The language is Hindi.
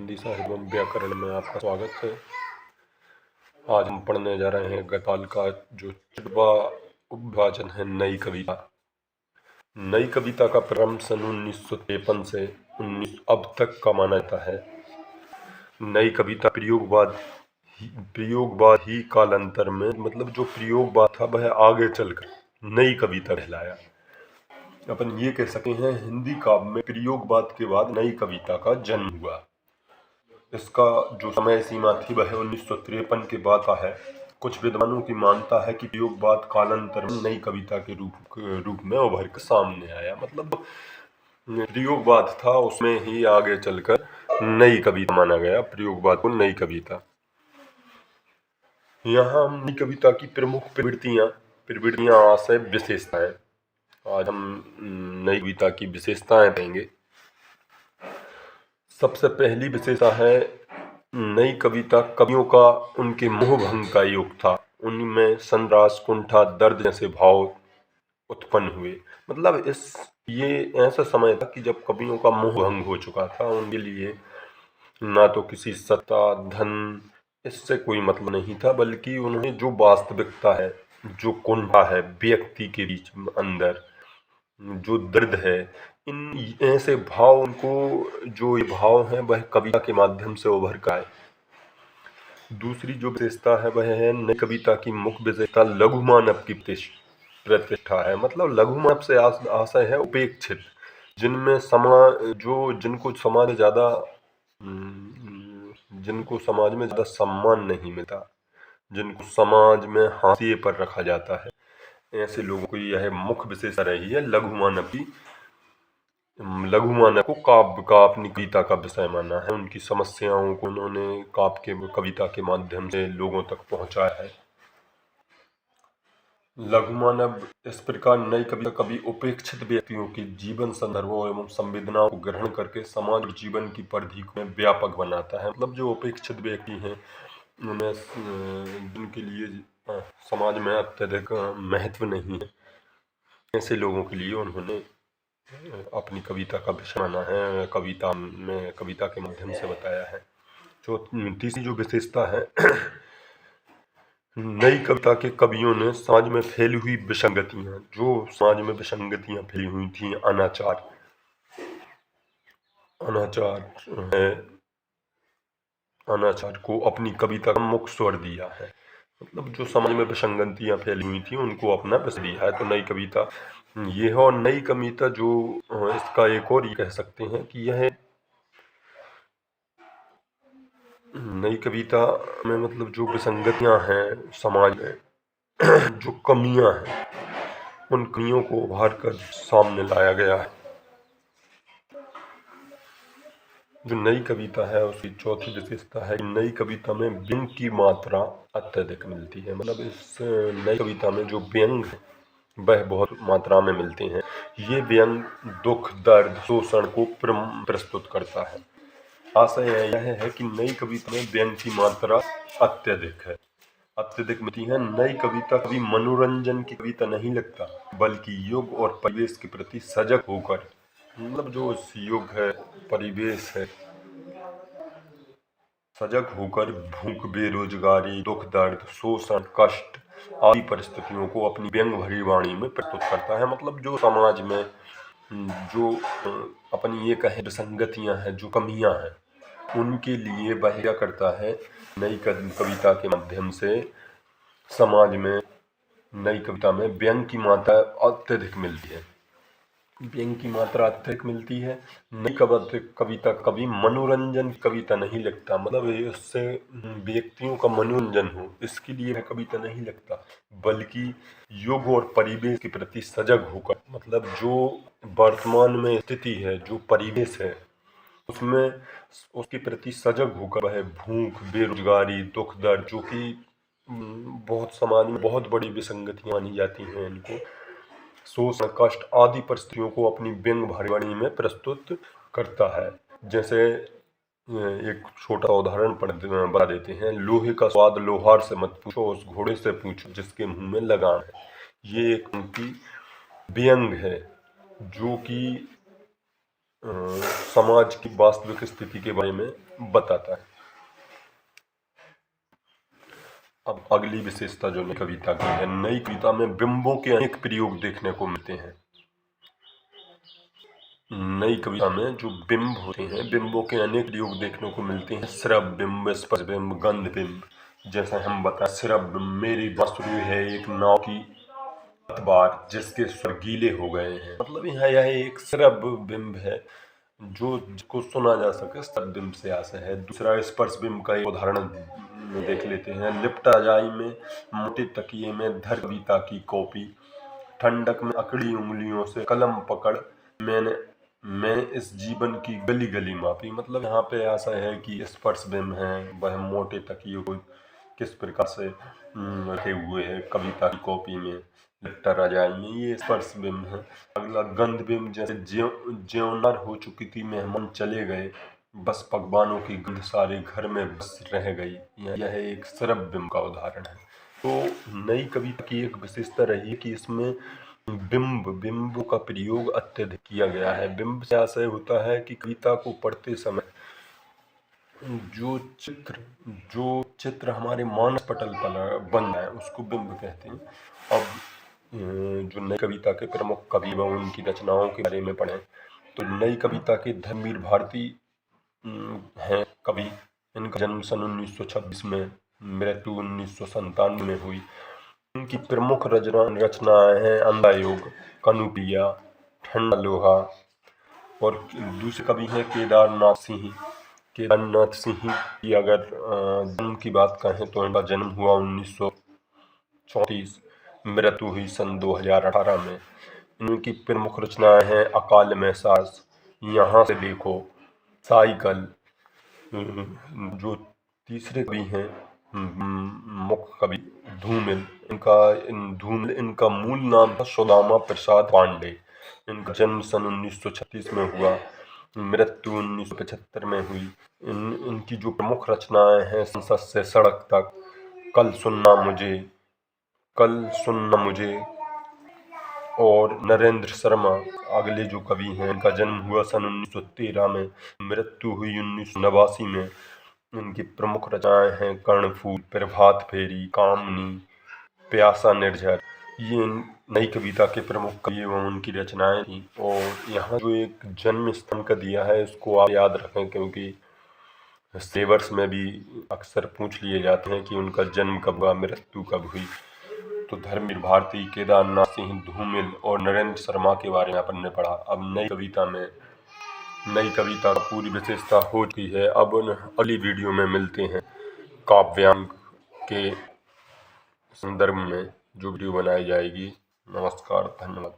हिंदी साहित्य एवं व्याकरण में आपका स्वागत है। आज हम पढ़ने जा रहे हैं गद्य का जो 6वां उपविभाजन है, नई कविता। नई कविता का प्रारंभ सन 1953 से 19 अब तक का माना जाता है। नई कविता प्रयोगवाद ही कालांतर में, मतलब जो प्रयोगवाद था वह आगे चलकर नई कविता कहलाया। अपन ये कह सकते हैं हिंदी काव्य में प्रयोगवाद के बाद नई कविता का जन्म हुआ। इसका जो समय सीमा थी वह 1953 के बाद का है। कुछ विद्वानों की मानता है कि प्रयोगवाद कालांतर में नई कविता के रूप में उभर कर सामने आया। मतलब प्रयोगवाद था, उसमें ही आगे चलकर नई कविता माना गया, प्रयोगवाद को नई कविता। यहाँ हम नई कविता की प्रमुख प्रवृत्तियां आशय विशेषताएं, आज हम नई कविता की विशेषताएं पढ़ेंगे। सबसे पहली विशेषता है नई कविता कवियों का उनके मोहभंग का युग था। उनमें संरास, कुंठा, दर्द जैसे भाव उत्पन्न हुए। मतलब ये ऐसा समय था कि जब कवियों का मोहभंग हो चुका था। उनके लिए ना तो किसी सत्ता, धन, इससे कोई मतलब नहीं था, बल्कि उन्हें जो वास्तविकता है, जो कुंठा है व्यक्ति के बीच में अंदर, जो दर्द है, इन ऐसे भाव, उनको जो ये भाव हैं वह कविता के माध्यम से उभर कर आए। दूसरी जो विशेषता है वह है नई कविता की मुख्य विशेषता लघु मानव की प्रतिष्ठा है। मतलब लघु मानव से आशय है उपेक्षित, जिनको समाज में ज़्यादा सम्मान नहीं मिलता, जिनको समाज में हाशिए पर रखा जाता है, ऐसे लोगों को यह मुख्य विशेषता रही है लघु मानव की। लघु मानव को काव्य का अपनी कविता का विषय माना है। उनकी समस्याओं को उन्होंने कविता के माध्यम से लोगों तक पहुंचाया है। लघु मानव इस प्रकार नई कविता कवि उपेक्षित व्यक्तियों के जीवन संदर्भों एवं संवेदनाओं को ग्रहण करके समाज और जीवन की परिधि को व्यापक बनाता है। मतलब जो उपेक्षित व्यक्ति हैं, उन्हें जिनके लिए समाज में अत्यधिक महत्व नहीं है, ऐसे लोगों के लिए उन्होंने अपनी कविता का विषय माना है, कविता के माध्यम से बताया है। जो तीसरी जो विशेषता है नई कविता के कवियों ने समाज में फैली हुई विसंगतियां, जो समाज में विसंगतियां फैली हुई थी, अनाचार को अपनी कविता का मुख्य स्वर दिया है। मतलब जो समाज में विसंगतियां फैली हुई थी उनको अपना विषय दिया है। तो नई कविता ये है। और नई कविता जो इसका एक और ये कह सकते हैं कि यह नई कविता में मतलब जो विसंगतियां हैं समाज में, जो कमियां हैं, उन कमियों को उभार कर सामने लाया गया है। जो नई कविता है उसकी चौथी विशेषता है नई कविता में व्यंग की मात्रा अत्यधिक मिलती है। मतलब इस नई कविता में जो व्यंग है वह बहुत मात्रा में मिलते हैं। ये व्यंग दुख, दर्द, शोषण को प्रस्तुत करता है। आशय यह है कि नई कविता में व्यंग की मात्रा अत्यधिक मिलती है। नई कविता कभी मनोरंजन की कविता नहीं लगता, बल्कि युग और परिवेश के प्रति सजग होकर, मतलब जो युग है, परिवेश है, सजग होकर भूख, बेरोजगारी, दुख, दर्द, शोषण, कष्ट आदि परिस्थितियों को अपनी व्यंग भरी वाणी में प्रस्तुत करता है। मतलब जो समाज में जो अपनी ये कहें विसंगतियां हैं, जो कमियां हैं, उनके लिए वह क्या करता है, नई कविता के माध्यम से समाज में नई कविता में व्यंग की मात्रा अत्यधिक मिलती है। व्यंग की मात्रा अत्यधिक मिलती है। नई कविता कभी मनोरंजन कविता नहीं लिखता, मतलब इससे व्यक्तियों का मनोरंजन हो इसके लिए वह कविता नहीं लिखता, बल्कि युग और परिवेश के प्रति सजग होकर, मतलब जो वर्तमान में स्थिति है, जो परिवेश है, उसमें उसके प्रति सजग होकर वह भूख, बेरोजगारी, दुख, दर्द, जो कि बहुत समाज में बहुत बड़ी विसंगतियां मानी जाती हैं, इनको शोषण, कष्ट आदि परिस्थितियों को अपनी व्यंग भरी वाणी में प्रस्तुत करता है। जैसे एक छोटा उदाहरण बता देते हैं। लोहे का स्वाद लोहार से मत पूछो, उस घोड़े से पूछो जिसके मुंह में लगाम है। ये एक उनकी व्यंग है, जो कि समाज की वास्तविक स्थिति के बारे में बताता है। अब अगली विशेषता जो नई कविता की है, नई कविता में बिंबों के अनेक प्रयोग देखने को मिलते हैं। नई कविता में जो बिंब होते हैं, बिंबों के अनेक प्रयोग देखने को मिलते हैं। श्रव्य बिंब, स्पर्श बिंब, गंध बिंब। जैसा हम बताएं, श्रव्य बिंब, मेरी बांसुरी है एक नाव की बार जिसके स्वर गीले हो गए हैं। मतलब यह एक श्रव्य बिंब है जो जिसको सुना जा सके, श्रव्य बिंब से आशय है। दूसरा स्पर्श बिंब का एक उदाहरण देख लेते हैं। लिपटा रजाई में मोटे तकिए में धर कविता की कॉपी, ठंडक में अकड़ी उंगलियों से कलम पकड़ मैंने इस जीवन की गली गली मापी। मतलब यहाँ पे ऐसा है कि स्पर्श बिंब है, वह मोटे तकिए को किस प्रकार से रखे हुए है कविता की कॉपी में, लिपटा रजाई में, ये स्पर्श बिंब है। अगला गंध बिंब, जैसे ज्योंनार हो चुकी थी, मेहमान चले गए, बस पकवानों की गंध सारे घर में बस रह गई। यह एक श्रव्य बिंब का उदाहरण है। तो नई कविता की एक विशेषता रही है कि इसमें बिंब का प्रयोग अत्यधिक किया गया है। बिंब से आशय होता है कि कविता को पढ़ते समय जो चित्र हमारे मानस पटल पर बन जाए उसको बिंब कहते हैं। अब जो नई कविता के प्रमुख कवि व उनकी रचनाओं के बारे में पढ़ें तो नई कविता के धर्मवीर भारती हैं कवि। इनका जन्म सन 1926 में, मृत्यु 1997 में हुई। इनकी प्रमुख रचनाएं हैं अंधा योग, कनुपिया, ठंडा लोहा। और दूसरे कवि हैं केदारनाथ सिंह की अगर जन्म की बात कहें तो इनका जन्म हुआ 1934, मृत्यु हुई सन 2018 में। इनकी प्रमुख रचनाएं हैं अकाल में सास, यहाँ से देखो, साइकिल। जो तीसरे कवि हैं मुख्य कवि धूमिल, इनका मूल नाम था सुदामा प्रसाद पांडे। इनका जन्म सन 1936 में हुआ, मृत्यु 1975 में हुई। इनकी जो प्रमुख रचनाएं हैं संसद से सड़क तक, कल सुनना मुझे और नरेंद्र शर्मा अगले जो कवि हैं। इनका जन्म हुआ सन 1913 में, मृत्यु हुई 1989 में। इनकी प्रमुख रचनाएं हैं कर्णफूल, प्रभात फेरी, कामनी, प्यासा निर्झर। ये नई कविता के प्रमुख कवि एवं उनकी रचनाएं थी। और यहाँ जो एक जन्म स्थान का दिया है इसको आप याद रखें, क्योंकि सिलेबस में भी अक्सर पूछ लिए जाते हैं कि उनका जन्म कब हुआ, मृत्यु कब हुई। तो धर्मवीर भारती, केदारनाथ सिंह, धूमिल और नरेंद्र शर्मा के बारे में अपन ने पढ़ा। अब नई कविता का पूरी विशेषता हो चुकी है। अब अगली वीडियो में मिलते हैं काव्यांग के संदर्भ में जो वीडियो बनाई जाएगी। नमस्कार, धन्यवाद।